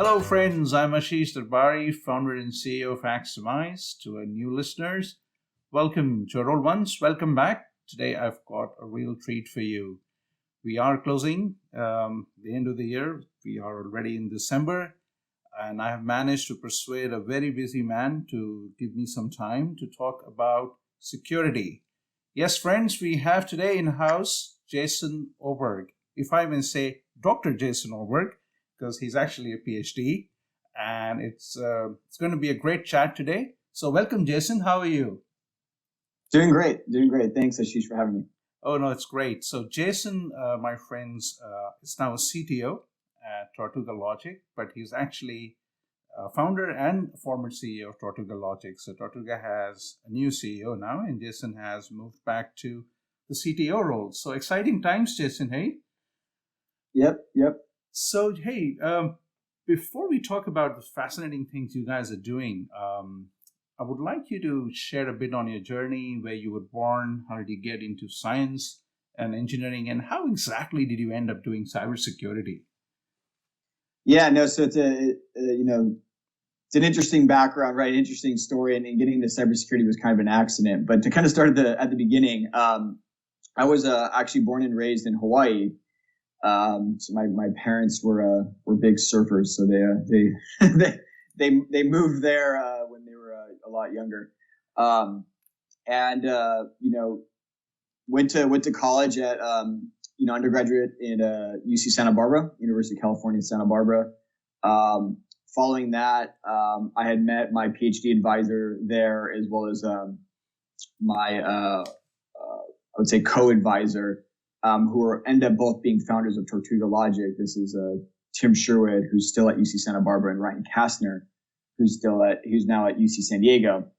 Hello, friends. I'm Ashish Darbari, founder and CEO of Aximize. To our new listeners, welcome to our old ones. Welcome back. Today, I've got a real treat for you. We are closing the end of the year. We are already in December, and I have managed to persuade a very busy man to give me some time to talk about security. Yes, friends, we have today in-house Jason Oberg. If I may say, Dr. Jason Oberg, because he's actually a PhD, and it's going to be a great chat today. So welcome, Jason. How are you? Doing great. Thanks, Ashish, for having me. Oh, no, it's great. So Jason, my friends, is now a CTO at Tortuga Logic, but he's actually a founder and former CEO of Tortuga Logic. So Tortuga has a new CEO now, and Jason has moved back to the CTO role. So exciting times, Jason, hey? Yep. So, hey, before we talk about the fascinating things you guys are doing, I would like you to share a bit on your journey, where you were born, how did you get into science and engineering, and how exactly did you end up doing cybersecurity? Yeah, no, so it's an interesting background, right? Interesting story, and getting into cybersecurity was kind of an accident. But to kind of start at the beginning, I was actually born and raised in Hawaii. So my parents were big surfers, so they moved there when they were a lot younger, and went to college at undergraduate in UC Santa Barbara, University of California, Santa Barbara. Following that, I had met my PhD advisor there, as well as my I would say co-advisor. Who ended up both being founders of Tortuga Logic. This is Tim Sherwood, who's still at UC Santa Barbara, and Ryan Kastner, who's now at UC San Diego.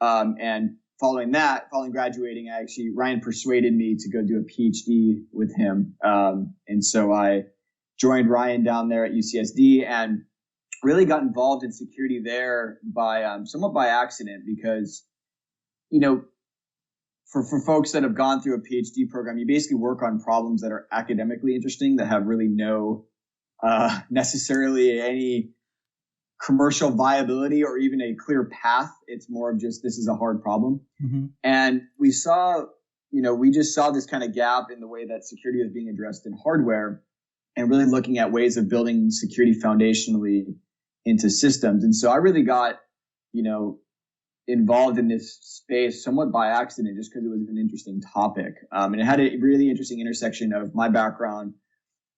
And following graduating, Ryan persuaded me to go do a PhD with him. And so I joined Ryan down there at UCSD and really got involved in security there somewhat by accident, because, for folks that have gone through a PhD program, you basically work on problems that are academically interesting, that have really no necessarily any commercial viability or even a clear path. It's more of just, this is a hard problem. Mm-hmm. And we just saw this kind of gap in the way that security is being addressed in hardware, and really looking at ways of building security foundationally into systems. And so I really got, involved in this space somewhat by accident, just because it was an interesting topic. And it had a really interesting intersection of my background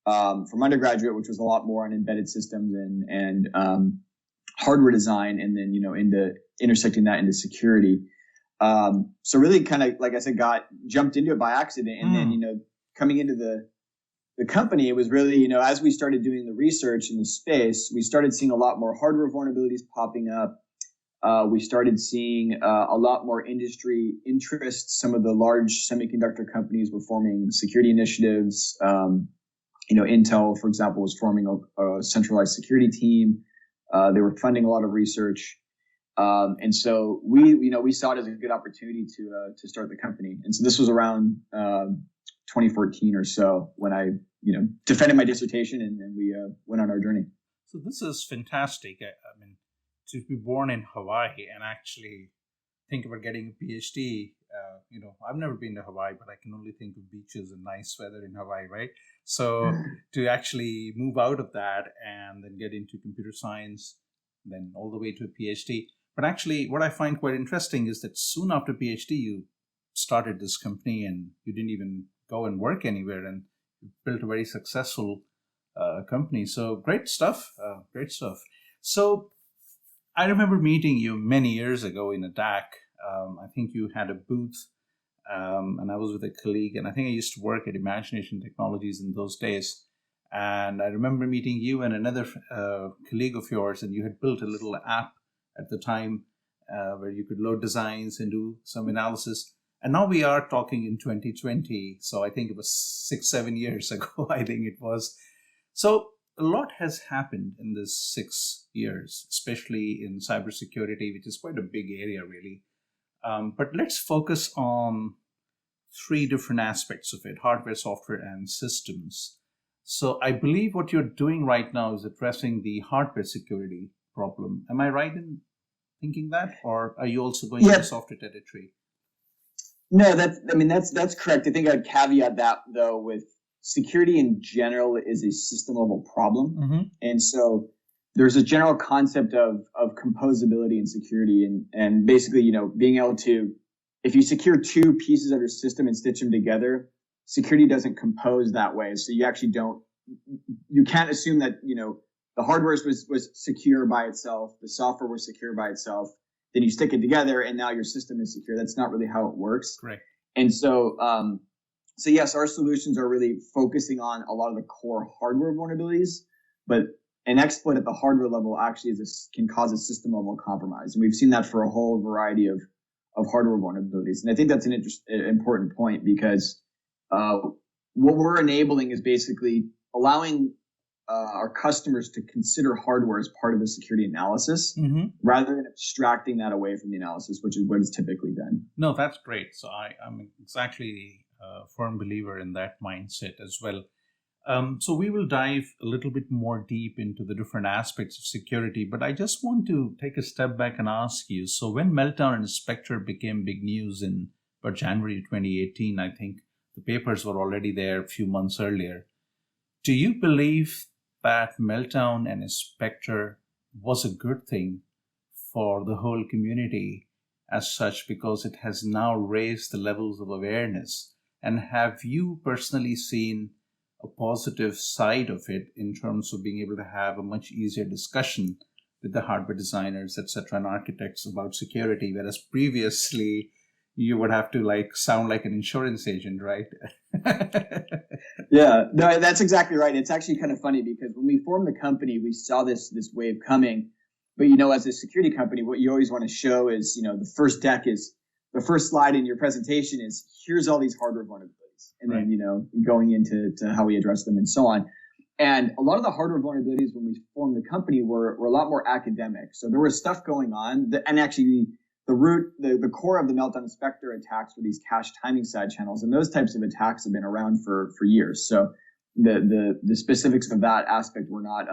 from undergraduate, which was a lot more on embedded systems and hardware design, and then, into intersecting that into security. So really kind of, like I said, jumped into it by accident. And then, coming into the company, it was really, as we started doing the research in the space, we started seeing a lot more hardware vulnerabilities popping up. We started seeing a lot more industry interest. Some of the large semiconductor companies were forming security initiatives. Intel, for example, was forming a centralized security team. They were funding a lot of research. And so we saw it as a good opportunity to start the company. And so this was around 2014 or so, when I defended my dissertation, and we went on our journey. So this is fantastic. I mean, to be born in Hawaii and actually think about getting a PhD, I've never been to Hawaii, but I can only think of beaches and nice weather in Hawaii, right? So to actually move out of that and then get into computer science, then all the way to a PhD. But actually, what I find quite interesting is that soon after PhD, you started this company, and you didn't even go and work anywhere, and you built a very successful company. So great stuff. So I remember meeting you many years ago in a DAC. I think you had a booth, and I was with a colleague, and I think I used to work at Imagination Technologies in those days. And I remember meeting you and another colleague of yours, and you had built a little app at the time where you could load designs and do some analysis. And now we are talking in 2020, so I think it was 6-7 years ago, I think it was. So a lot has happened in this 6 years, especially in cybersecurity, which is quite a big area, really. But let's focus on 3 different aspects of it: hardware, software, and systems. So I believe what you're doing right now is addressing the hardware security problem. Am I right in thinking that, or are you also going into software territory? No, that's correct. I think I'd caveat that though with security in general is a system level problem, and so there's a general concept of composability in security, and basically being able to, if you secure two pieces of your system and stitch them together, security doesn't compose that way. So you can't assume that the hardware was secure by itself, the software was secure by itself. Then you stick it together, and now your system is secure. That's not really how it works. Correct. And so, yes, our solutions are really focusing on a lot of the core hardware vulnerabilities, but an exploit at the hardware level actually can cause a system level compromise, and we've seen that for a whole variety of hardware vulnerabilities. And I think that's an important point, because what we're enabling is basically allowing our customers to consider hardware as part of the security analysis, rather than abstracting that away from the analysis, which is what is typically done. No, that's great. So I'm exactly a firm believer in that mindset as well. So we will dive a little bit more deep into the different aspects of security, but I just want to take a step back and ask you, so when Meltdown and Spectre became big news in about January 2018, I think the papers were already there a few months earlier. Do you believe that Meltdown and Spectre was a good thing for the whole community as such, because it has now raised the levels of awareness? And have you personally seen a positive side of it in terms of being able to have a much easier discussion with the hardware designers, etc., and architects about security, whereas previously you would have to sound like an insurance agent, right? Yeah, no, that's exactly right. It's actually kind of funny, because when we formed the company, we saw this wave coming. But as a security company, what you always want to show is, the first deck is the first slide in your presentation is, here's all these hardware vulnerabilities, and right. Then going into how we address them and so on. And a lot of the hardware vulnerabilities when we formed the company were a lot more academic. So there was stuff going on and actually the core of the Meltdown and Spectre attacks were these cache timing side channels, and those types of attacks have been around for years. So the specifics of that aspect were not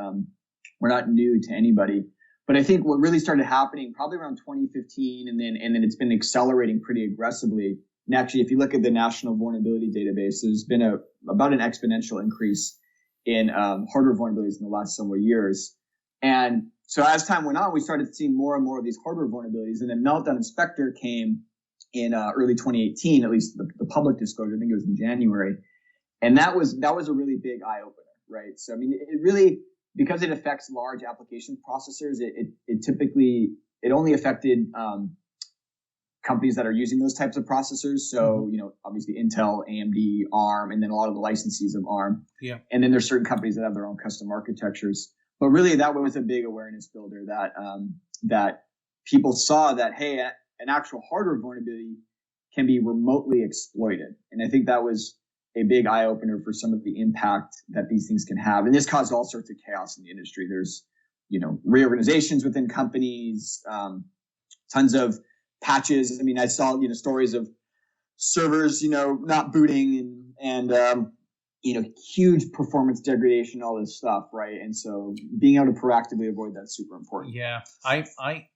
new to anybody. But I think what really started happening probably around 2015, and then it's been accelerating pretty aggressively. And actually, if you look at the National Vulnerability Database, there's been about an exponential increase in hardware vulnerabilities in the last several years. And so as time went on, we started seeing more and more of these hardware vulnerabilities. And then Meltdown and Spectre came in early 2018, at least the public disclosure. I think it was in January. And that was a really big eye opener, right? So, it really, because it affects large application processors, it typically only affected companies that are using those types of processors. So, obviously Intel, AMD, ARM, and then a lot of the licensees of ARM. Yeah. And then there's certain companies that have their own custom architectures. But really, that was a big awareness builder that people saw that, hey, an actual hardware vulnerability can be remotely exploited. And I think that was a big eye opener for some of the impact that these things can have. And this caused all sorts of chaos in the industry. There's, reorganizations within companies, tons of patches. I saw, stories of servers, not booting and huge performance degradation, all this stuff, right? And so being able to proactively avoid that's super important. Yeah, I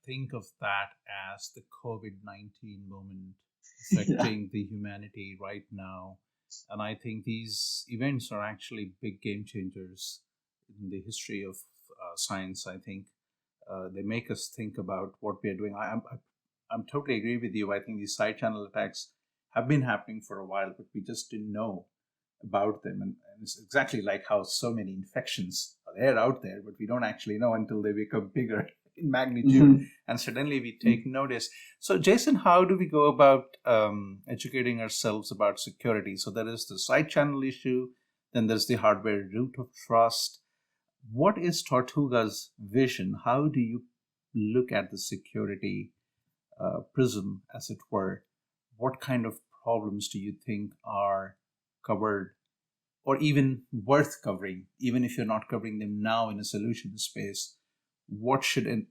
think of that as the COVID-19 moment affecting the humanity right now. And I think these events are actually big game changers in the history of science. I think they make us think about what we are doing. I'm totally agree with you. I think these side channel attacks have been happening for a while, but we just didn't know about them. And it's exactly like how so many infections are there out there, but we don't actually know until they become bigger in magnitude. And suddenly we take notice. So Jason, how do we go about educating ourselves about security? So there is the side channel issue, then there's the hardware root of trust. What is Tortuga's vision? How do you look at the security prism, as it were? What kind of problems do you think are covered or even worth covering, even if you're not covering them now in a solution space? What should we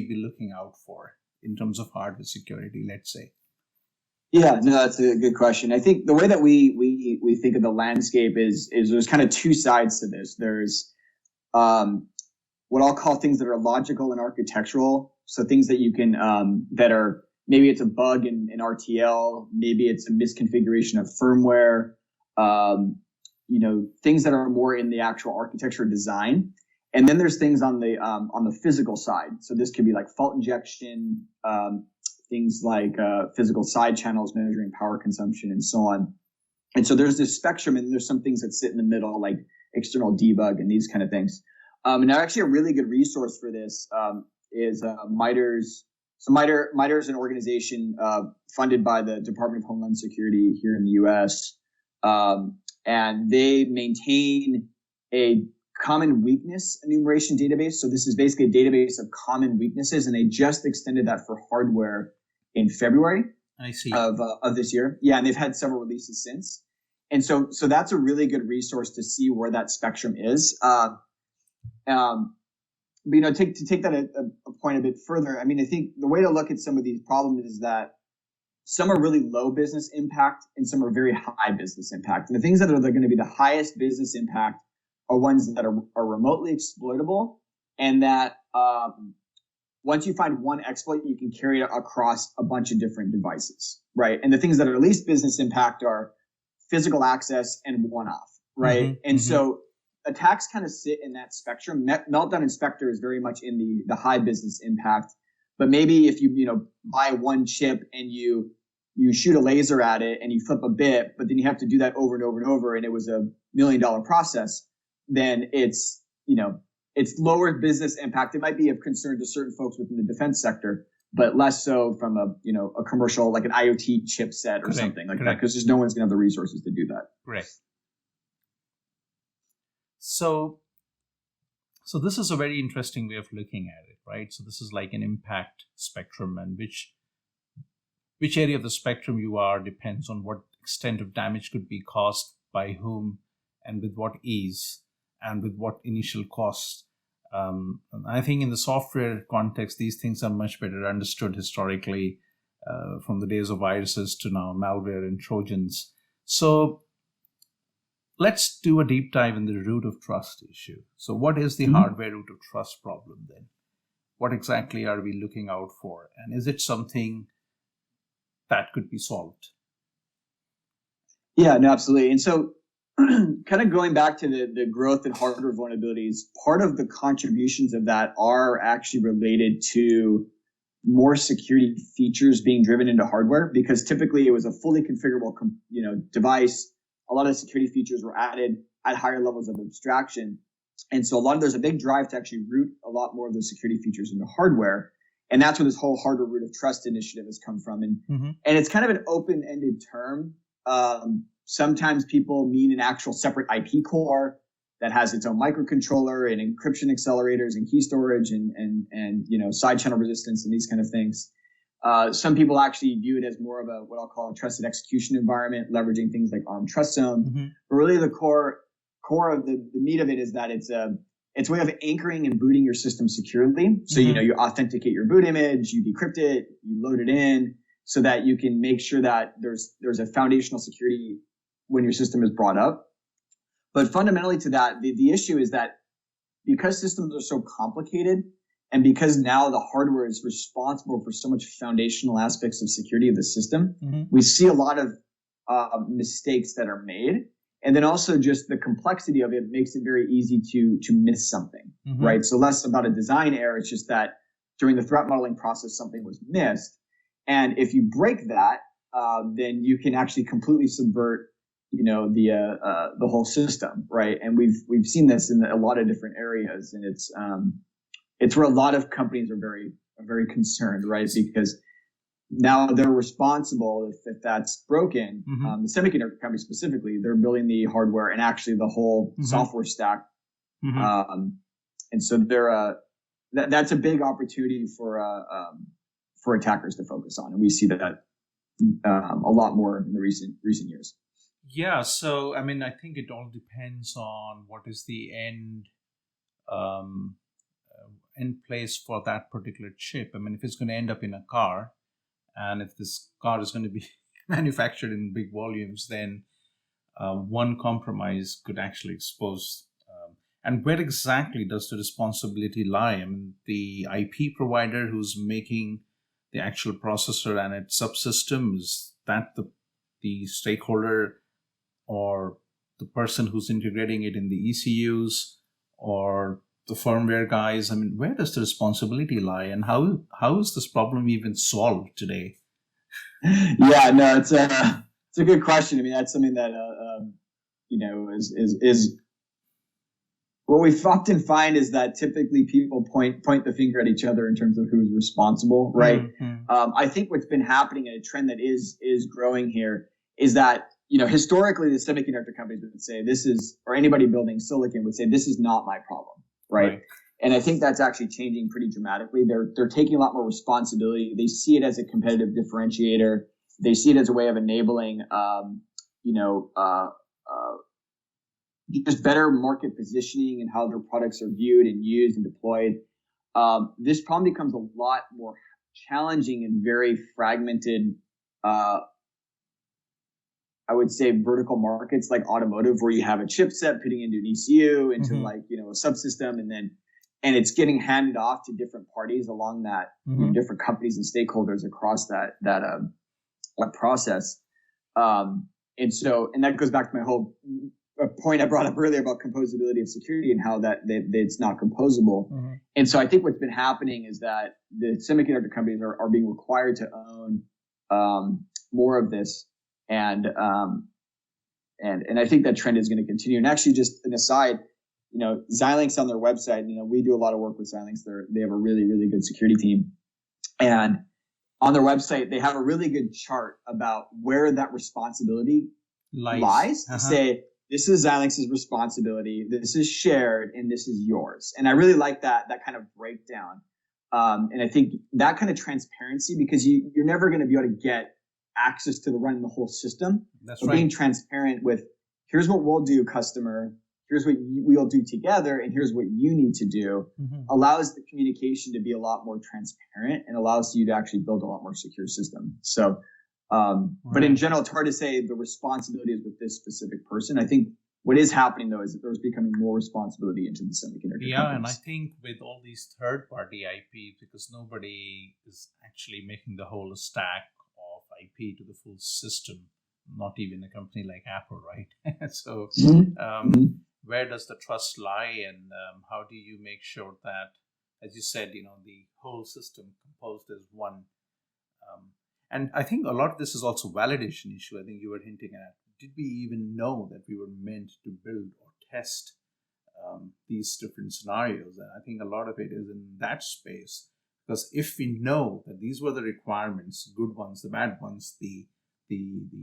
be looking out for in terms of hardware security, let's say? Yeah, no, that's a good question. I think the way that we think of the landscape is there's kind of two sides to this. There's um, what I'll call things that are logical and architectural. So things that you can that are maybe it's a bug in RTL, maybe it's a misconfiguration of firmware, things that are more in the actual architecture design. And then there's things on the physical side. So this could be like fault injection, things like physical side channels measuring power consumption and so on. And so there's this spectrum, and there's some things that sit in the middle, like external debug and these kind of things. And actually, a really good resource for this is MITRE's. So MITRE is an organization funded by the Department of Homeland Security here in the U.S. And they maintain a common weakness enumeration database. So this is basically a database of common weaknesses, and they just extended that for hardware in February. I see. Of this year. Yeah, and they've had several releases since. And so that's a really good resource to see where that spectrum is. But to take that a point a bit further, I mean, I think the way to look at some of these problems is that some are really low business impact and some are very high business impact. And the things that are going to be the highest business impact are ones that are remotely exploitable, and that once you find one exploit, you can carry it across a bunch of different devices, right? And the things that are least business impact are physical access and one-off, right? And so attacks kind of sit in that spectrum. Meltdown and Spectre is very much in the high business impact. But maybe if you buy one chip and you shoot a laser at it and you flip a bit, but then you have to do that over and over and over, and it was $1 million process, then it's lower business impact. It might be of concern to certain folks within the defense sector, but less so from a commercial, like an IoT chipset or something like that, because there's no one's going to have the resources to do that. Correct. So this is a very interesting way of looking at it, right? So this is like an impact spectrum, and which area of the spectrum you are depends on what extent of damage could be caused by whom and with what ease and with what initial cost. I think in the software context, these things are much better understood historically, from the days of viruses to now malware and Trojans. So let's do a deep dive in the root of trust issue. So what is the hardware root of trust problem then? What exactly are we looking out for? And is it something that could be solved? Yeah, no, absolutely. And so kind of going back to the growth in hardware vulnerabilities, part of the contributions of that are actually related to more security features being driven into hardware, because typically it was a fully configurable device. A lot of security features were added at higher levels of abstraction. And so there's a big drive to actually root a lot more of the security features into hardware. And that's where this whole hardware root of trust initiative has come from. And it's kind of an open-ended term. Sometimes people mean an actual separate IP core that has its own microcontroller and encryption accelerators and key storage and side channel resistance and these kind of things. Some people actually view it as more of what I'll call a trusted execution environment, leveraging things like ARM Trust Zone. But really, the core of the meat of it is that it's a way of anchoring and booting your system securely. So you authenticate your boot image, you decrypt it, you load it in, so that you can make sure that there's a foundational security when your system is brought up. But fundamentally to that, the issue is that because systems are so complicated, and because now the hardware is responsible for so much foundational aspects of security of the system, we see a lot of mistakes that are made. And then also just the complexity of it makes it very easy to miss something, right? So less about a design error. It's just that during the threat modeling process, something was missed. And if you break that, then you can actually completely subvert the whole system, right? And we've seen this in a lot of different areas, and it's where a lot of companies are very concerned, right? Because now they're responsible if that's broken. The semiconductor company specifically, they're building the hardware and actually the whole software stack, and so that's a big opportunity for attackers to focus on, and we see that a lot more in the recent years. Yeah, so I mean, I think it all depends on what is the end place for that particular chip. I mean, if it's going to end up in a car, and if this car is going to be manufactured in big volumes, then one compromise could actually expose. And where exactly does the responsibility lie? I mean, the IP provider who's making the actual processor and its subsystems, that the stakeholder or the person who's integrating it in the ECUs or the firmware guys? I mean, where does the responsibility lie, and how is this problem even solved today? Yeah, no, it's a good question. I mean, that's something that is what we often find is that typically people point the finger at each other in terms of who's responsible, right? Mm-hmm. I think what's been happening, and a trend that is growing here, is that historically the semiconductor companies would say this is, or anybody building silicon would say this is not my problem, right? And I think that's actually changing pretty dramatically. They're taking a lot more responsibility. They see it as a competitive differentiator. They see it as a way of enabling, just better market positioning and how their products are viewed and used and deployed. This problem becomes a lot more challenging and very fragmented. I would say vertical markets like automotive, where you have a chipset putting into an ECU, into a subsystem, and it's getting handed off to different parties along that, different companies and stakeholders across that process. And that goes back to my whole point I brought up earlier about composability of security and how that it's not composable. And so I think what's been happening is that the semiconductor companies are being required to own more of this. And I think that trend is going to continue. And actually, just an aside, Xilinx on their website, we do a lot of work with Xilinx. They have a really, really good security team. And on their website, they have a really good chart about where that responsibility lies. To say, this is Xilinx's responsibility, this is shared, and this is yours. And I really like that kind of breakdown. And I think that kind of transparency, because you're never going to be able to get access to running the whole system. That's right. Being transparent with, here's what we'll do, customer, here's what we'll do together, and here's what you need to do, allows the communication to be a lot more transparent and allows you to actually build a lot more secure system. So, but in general, it's hard to say the responsibility is with this specific person. I think what is happening, though, is that there's becoming more responsibility into the semiconductor companies. And I think with all these third-party IP, because nobody is actually making the whole stack of IP to the full system, not even a company like Apple, right? So where does the trust lie, and how do you make sure that, as you said, the whole system composed as one? And I think a lot of this is also validation issue. I think you were hinting at, did we even know that we were meant to build or test these different scenarios? And I think a lot of it is in that space, because if we know that these were the requirements, good ones, the bad ones, the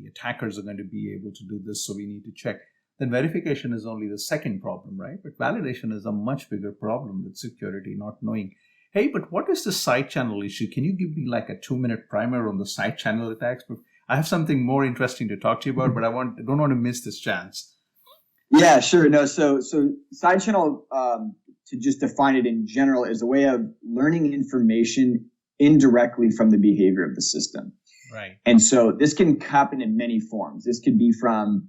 attackers are going to be able to do this, so we need to check, then verification is only the second problem, right? But validation is a much bigger problem with security, not knowing, hey, but what is the side channel issue? Can you give me like a 2-minute primer on the side channel attacks? I have something more interesting to talk to you about, but I don't want to miss this chance. Yeah, sure. No, so side channel, to just define it in general, is a way of learning information indirectly from the behavior of the system. Right. And so this can happen in many forms. This could be from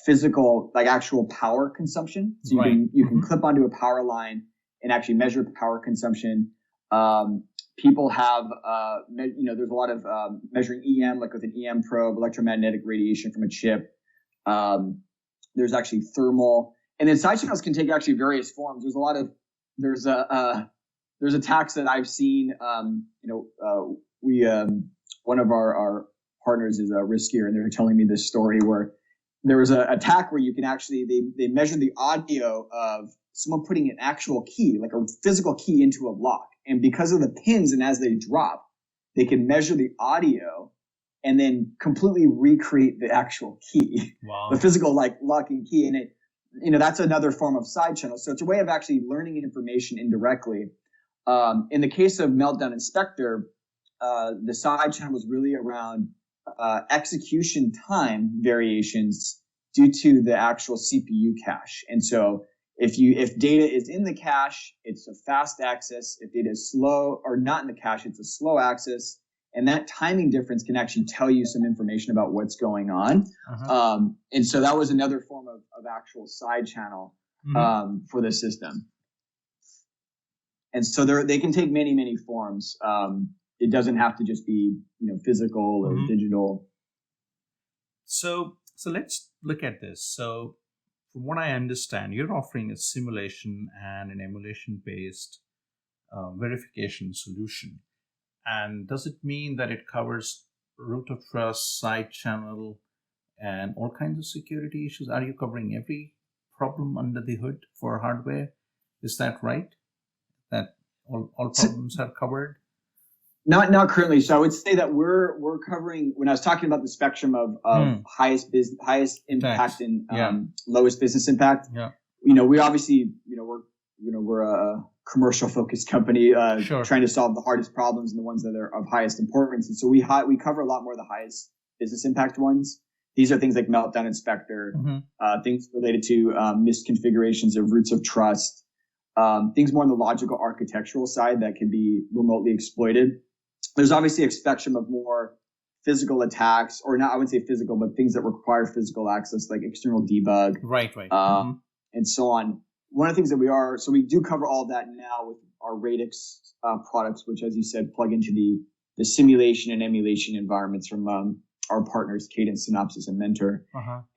physical, like actual power consumption. So you can clip onto a power line and actually measure power consumption. People have, there's a lot of measuring EM, like with an EM probe, electromagnetic radiation from a chip. There's actually thermal, and then side channels can take actually various forms. There's attacks that I've seen. One of our partners is a riskier, and they're telling me this story where there was an attack where you can actually they measured the audio of someone putting an actual key, like a physical key, into a lock. And because of the pins and as they drop, they can measure the audio and then completely recreate the actual key, the physical locking key. And it, that's another form of side channel. So it's a way of actually learning information indirectly. In the case of Meltdown and Spectre, the side channel was really around execution time variations due to the actual CPU cache. And so if data is in the cache, it's a fast access. If data is slow or not in the cache, it's a slow access. And that timing difference can actually tell you some information about what's going on. And so that was another form of actual side channel for the system. And so they can take many, many forms. It doesn't have to just be, physical or digital. So let's look at this. So from what I understand, you're offering a simulation and an emulation-based verification solution. And does it mean that it covers root of trust, side channel, and all kinds of security issues? Are you covering every problem under the hood for hardware? Is that right? That all problems are covered? Not currently. So I would say that we're covering, when I was talking about the spectrum of highest impact and lowest business impact. Yeah. We obviously, we're a commercial focused company trying to solve the hardest problems and the ones that are of highest importance. And so we cover a lot more of the highest business impact ones. These are things like Meltdown and Spectre, things related to misconfigurations of roots of trust, things more on the logical architectural side that can be remotely exploited. There's obviously a spectrum of more physical attacks, or not, I wouldn't say physical, but things that require physical access, like external debug, right, and so on. One of the things that we do cover all of that now with our Radix products, which, as you said, plug into the simulation and emulation environments from our partners, Cadence, Synopsys, and Mentor.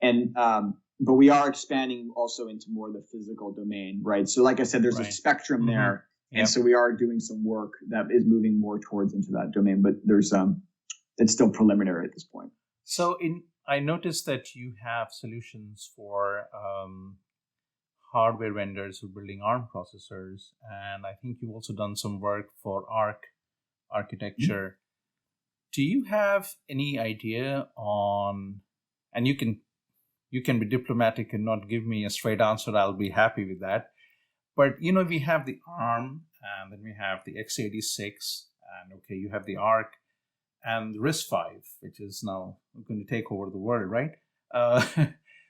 And but we are expanding also into more of the physical domain, right? So like I said, there's a spectrum there. And so we are doing some work that is moving more towards into that domain, but there's it's still preliminary at this point. So I noticed that you have solutions for hardware vendors who are building ARM processors, and I think you've also done some work for ARC architecture. Do you have any idea on, and you can be diplomatic and not give me a straight answer, I'll be happy with that. But, we have the ARM, and then we have the x86, and you have the ARC, and the RISC-V, which is now going to take over the world, right?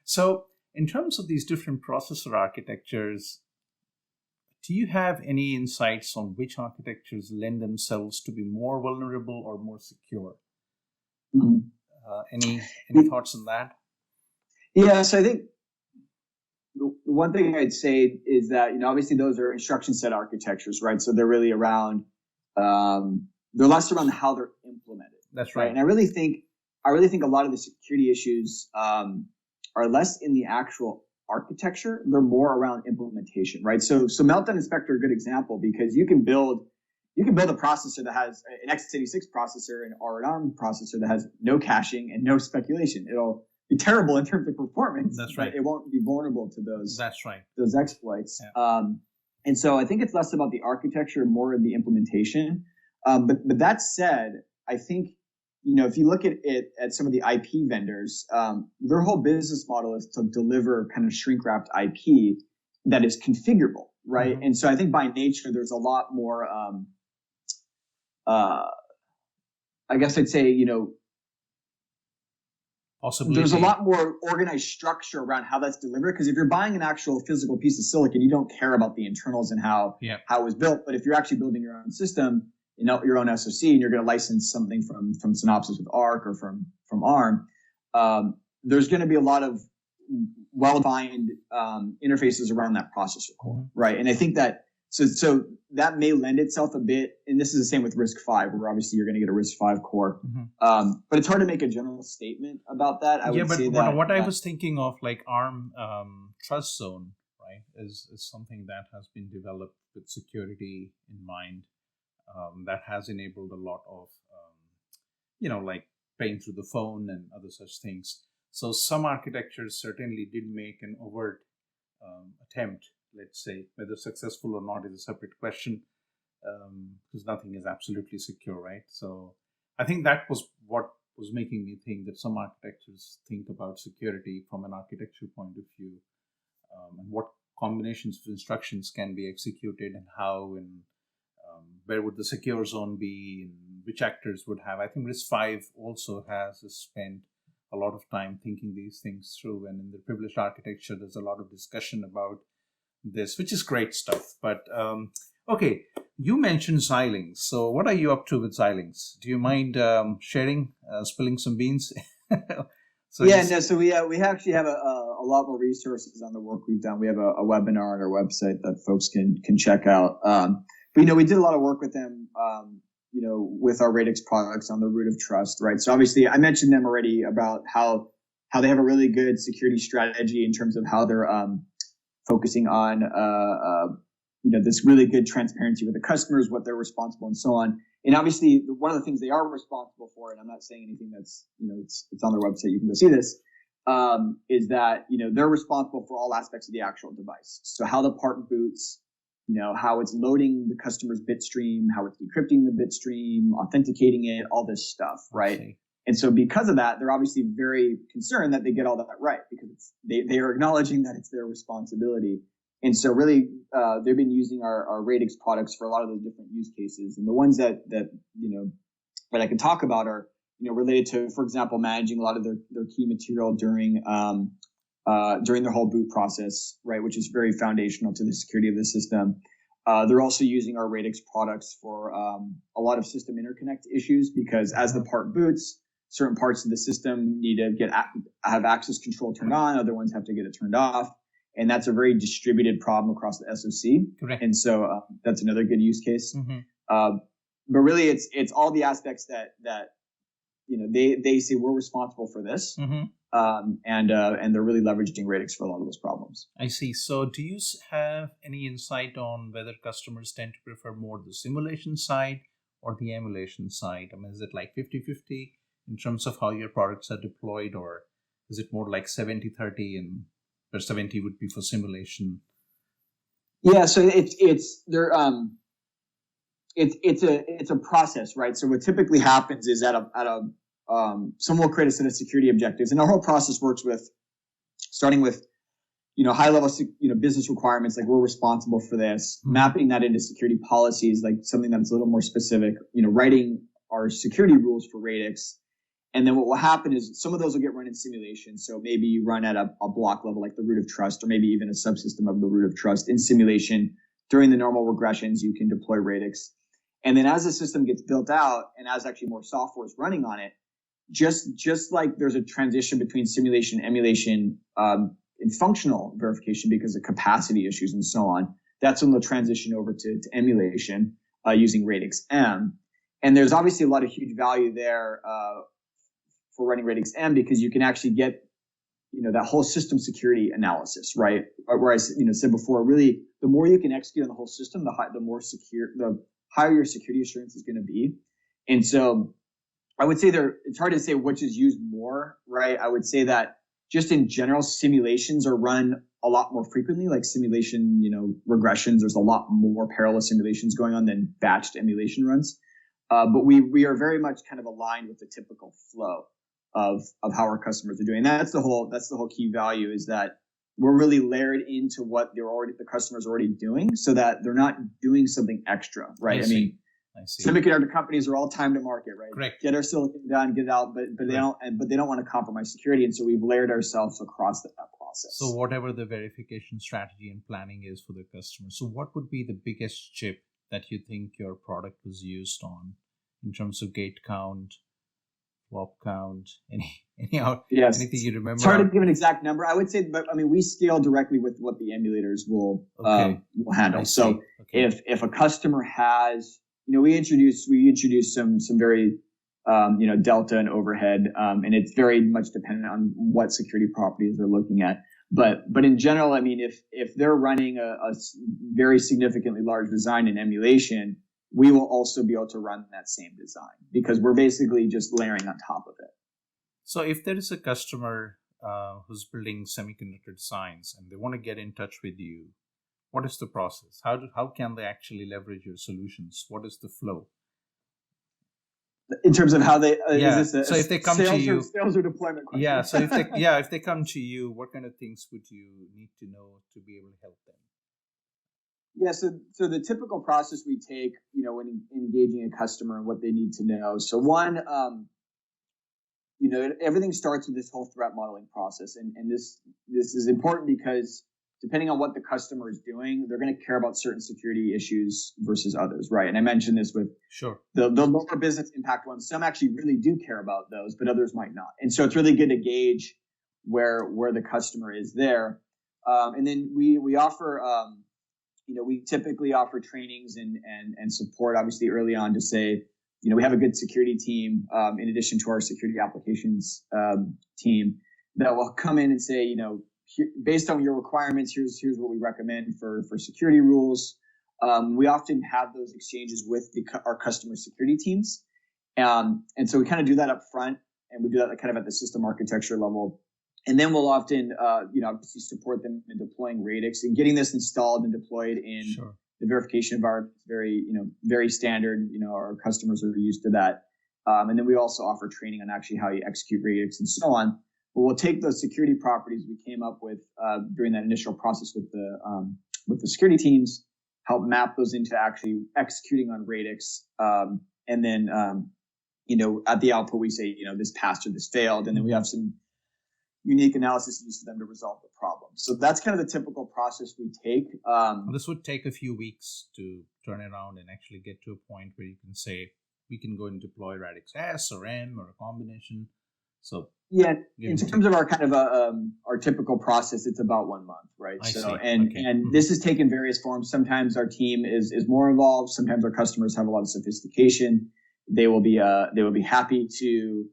So in terms of these different processor architectures, do you have any insights on which architectures lend themselves to be more vulnerable or more secure? Any thoughts on that? Yeah, so I think the one thing I'd say is that, obviously those are instruction set architectures, right? So they're really around, they're less around how they're implemented. That's right. And I really think a lot of the security issues are less in the actual architecture. They're more around implementation, right? So Meltdown and Spectre are a good example, because you can build a processor that has an x86 processor or an ARM processor that has no caching and no speculation. It'll be terrible in terms of performance. That's right. But it won't be vulnerable to those. That's right. Those exploits. Yeah. And so I think it's less about the architecture, more of the implementation. But that said, I think, if you look at some of the IP vendors, their whole business model is to deliver kind of shrink wrapped IP that is configurable, right? And so I think by nature there's a lot more. I guess I'd say, there's a lot more organized structure around how that's delivered. Because if you're buying an actual physical piece of silicon, you don't care about the internals and how it was built. But if you're actually building your own system, your own SoC, and you're going to license something from Synopsys with ARC or from ARM, there's going to be a lot of well-defined interfaces around that processor core, right? And I think that so that may lend itself a bit, and this is the same with RISC-V, where obviously you're going to get a RISC-V core, but it's hard to make a general statement about that. I was thinking of, like ARM Trust Zone, right, is something that has been developed with security in mind. That has enabled a lot of, like paying through the phone and other such things. So some architectures certainly did make an overt attempt. Let's say whether successful or not is a separate question, because nothing is absolutely secure, right? So I think that was what was making me think that some architectures think about security from an architecture point of view, and what combinations of instructions can be executed and how, and where would the secure zone be, and which actors would have. I think RISC-V also has spent a lot of time thinking these things through, and in the privileged architecture, there's a lot of discussion about this, which is great stuff. But You mentioned Xilinx. So what are you up to with Xilinx? Do you mind sharing, spilling some beans? So So we actually have a lot more resources on the work we've done. We have a webinar on our website that folks can check out. But we did a lot of work with them. With our Radix products on the root of trust, right? So obviously, I mentioned them already about how they have a really good security strategy in terms of how they're focusing on this really good transparency with the customers, what they're responsible, and so on. And obviously, one of the things they are responsible for, and I'm not saying anything that's it's on their website, you can go see this, is that they're responsible for all aspects of the actual device. So how the part boots, how it's loading the customer's bit stream, how it's decrypting the bit stream, authenticating it, all this stuff, right? And so because of that, they're obviously very concerned that they get all that right, because they are acknowledging that it's their responsibility. And so really, they've been using our Radix products for a lot of those different use cases. And the ones that I can talk about are, related to, for example, managing a lot of their key material during their whole boot process, right, which is very foundational to the security of the system. They're also using our Radix products for a lot of system interconnect issues, because as the part boots, certain parts of the system need to have access control turned on, other ones have to get it turned off. And that's a very distributed problem across the SoC. Correct. And so that's another good use case. Mm-hmm. But really, it's all the aspects that they say we're responsible for this. Mm-hmm. And they're really leveraging Radix for a lot of those problems. I see. So do you have any insight on whether customers tend to prefer more the simulation side or the emulation side? I mean, is it like 50-50 in terms of how your products are deployed, or is it more like 70-30 and where 70 would be for simulation? Yeah, so it's a process, right? So what typically happens is someone will create a set of security objectives, and our whole process works with starting with high level business requirements, like we're responsible for this, mapping that into security policies, like something that's a little more specific, writing our security rules for Radix. And then what will happen is some of those will get run in simulation. So maybe you run at a block level, like the root of trust, or maybe even a subsystem of the root of trust in simulation. During the normal regressions, you can deploy Radix. And then as the system gets built out and as actually more software is running on it, just like there's a transition between simulation, emulation, and functional verification because of capacity issues and so on, that's when they'll transition over to emulation using Radix M. And there's obviously a lot of huge value there for running Radix M, because you can actually get that whole system security analysis, right? Where I said before, really, the more you can execute on the whole system, the higher your security assurance is going to be. And so I would say it's hard to say which is used more, right? I would say that just in general, simulations are run a lot more frequently, like simulation, regressions. There's a lot more parallel simulations going on than batched emulation runs. But we are very much kind of aligned with the typical flow of how our customers are doing. That's the whole key value, is that we're really layered into what the customers are already doing, so that they're not doing something extra, right? I mean, semiconductor companies are all time to market, right? Correct. Get our silicon done, get it out, but they don't want to compromise security, and so we've layered ourselves across that process. So whatever the verification strategy and planning is for the customer, so what would be the biggest chip that you think your product was used on in terms of gate count, flop count, anything you remember? It's hard to give an exact number. I would say, but I mean, we scale directly with what the emulators will handle. So if a customer has, we introduce some very delta and overhead, and it's very much dependent on what security properties they're looking at. But in general, I mean, if they're running a very significantly large design in emulation, we will also be able to run that same design, because we're basically just layering on top of it. So if there is a customer who's building semiconductor designs and they want to get in touch with you, what is the process? How can they actually leverage your solutions? What is the flow? In terms of how they so if they come to you, sales or deployment question? Yeah. So if they come to you, what kind of things would you need to know to be able to help them? Yeah, so the typical process we take, when engaging a customer and what they need to know. So one, everything starts with this whole threat modeling process, and this is important because depending on what the customer is doing, they're going to care about certain security issues versus others, right? And I mentioned this with Sure. the lower business impact ones. Some actually really do care about those, but others might not. And so it's really good to gauge where the customer is there. And then we offer, we typically offer trainings and support, obviously, early on to say, we have a good security team, in addition to our security applications team, that will come in and say, based on your requirements, here's what we recommend for security rules. We often have those exchanges with our customer security teams. And so we kind of do that up front, and we do that kind of at the system architecture level. And then we'll often, obviously support them in deploying Radix and getting this installed and deployed in the verification environment. Very standard. Our customers are used to that. And then we also offer training on actually how you execute Radix and so on. But we'll take those security properties we came up with during that initial process with the security teams, help map those into actually executing on Radix, and then at the output we say this passed or this failed, and then we have some unique analysis used for them to resolve the problem. So that's kind of the typical process we take. This would take a few weeks to turn around and actually get to a point where you can say we can go and deploy Radix S or M or a combination. So yeah, in terms of our kind of our typical process, it's about 1 month, right? And this has taken various forms. Sometimes our team is more involved. Sometimes our customers have a lot of sophistication. They will be happy to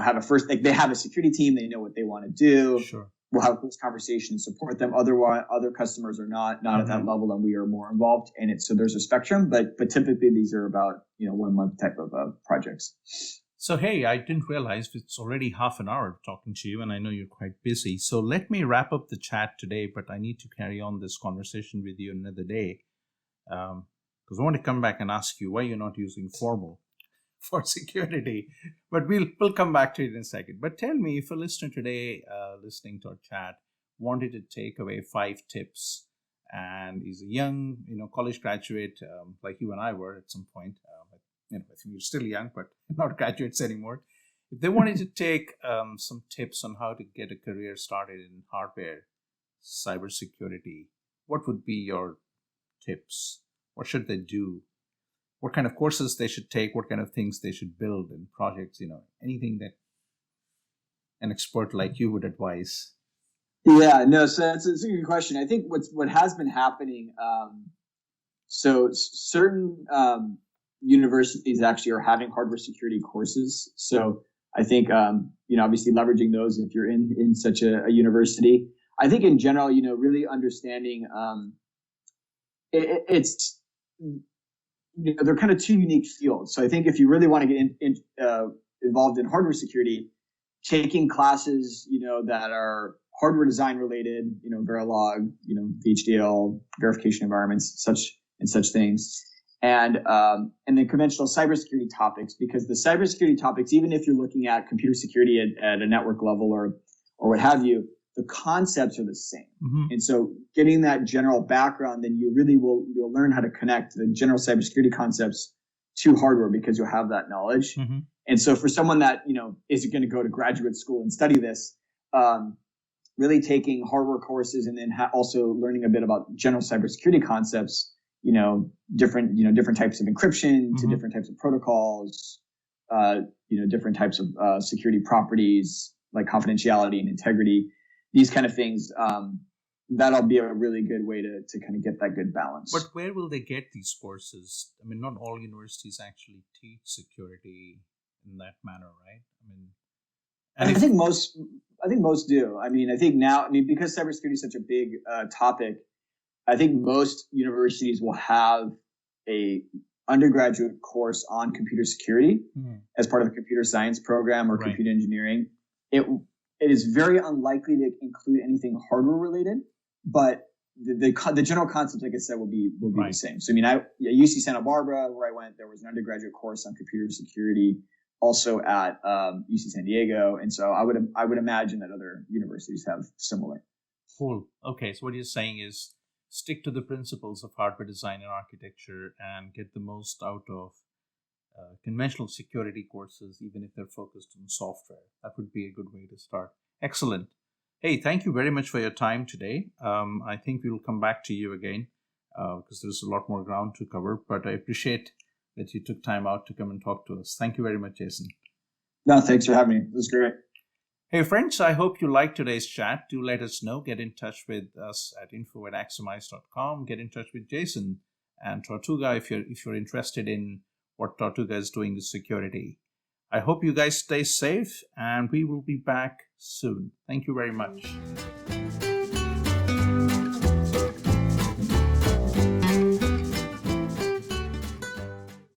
have they have a security team. They know what they want to do. Sure. We'll have this conversation and support them. Other customers are not at that level, and we are more involved in it. So there's a spectrum, but typically these are about 1 month type of projects. So, hey, I didn't realize it's already half an hour talking to you, and I know you're quite busy. So let me wrap up the chat today, but I need to carry on this conversation with you another day, because I want to come back and ask you why you're not using formal for security. But we'll come back to it in a second. But tell me, if a listener today listening to our chat wanted to take away 5 tips, and is a young, college graduate like you and I were at some point, I think you're still young, but not graduates anymore. If they wanted to take some tips on how to get a career started in hardware, cybersecurity, what would be your tips? What should they do? What kind of courses they should take? What kind of things they should build in projects? Anything that an expert like you would advise. Yeah, no. So that's a good question. I think what has been happening. So certain universities actually are having hardware security courses. So I think, obviously leveraging those if you're in such a university. I think in general, really understanding it's, they're kind of 2 unique fields. So I think if you really want to get involved in hardware security, taking classes, that are hardware design related, Verilog, VHDL, verification environments, such things. And then conventional cybersecurity topics, because the cybersecurity topics, even if you're looking at computer security at a network level or what have you, the concepts are the same. Mm-hmm. And so getting that general background, then you'll learn how to connect the general cybersecurity concepts to hardware because you'll have that knowledge. Mm-hmm. And so for someone that, is going to go to graduate school and study this, really taking hardware courses and then also learning a bit about general cybersecurity concepts, different types of encryption, to different types of protocols, different types of security properties like confidentiality and integrity, these kind of things. That'll be a really good way to kind of get that good balance. But where will they get these courses? I mean, not all universities actually teach security in that manner, right? I think most do. I think now, because cybersecurity is such a big topic, I think most universities will have a undergraduate course on computer security as part of the computer science program or computer engineering. It is very unlikely to include anything hardware related, but the general concepts, like I said, will be the same. So at UC Santa Barbara, where I went, there was an undergraduate course on computer security, also at UC San Diego, and so I would imagine that other universities have similar. Cool. Okay, so what you're saying is stick to the principles of hardware design and architecture and get the most out of conventional security courses, even if they're focused on software. That would be a good way to start. Excellent. Hey, thank you very much for your time today. I think we'll come back to you again because there's a lot more ground to cover, but I appreciate that you took time out to come and talk to us. Thank you very much, Jason. No, thanks for having me. It was great. Hey, friends, I hope you liked today's chat. Do let us know. Get in touch with us at info@aximize.com. Get in touch with Jason and Tortuga if you're interested in what Tortuga is doing with security. I hope you guys stay safe, and we will be back soon. Thank you very much.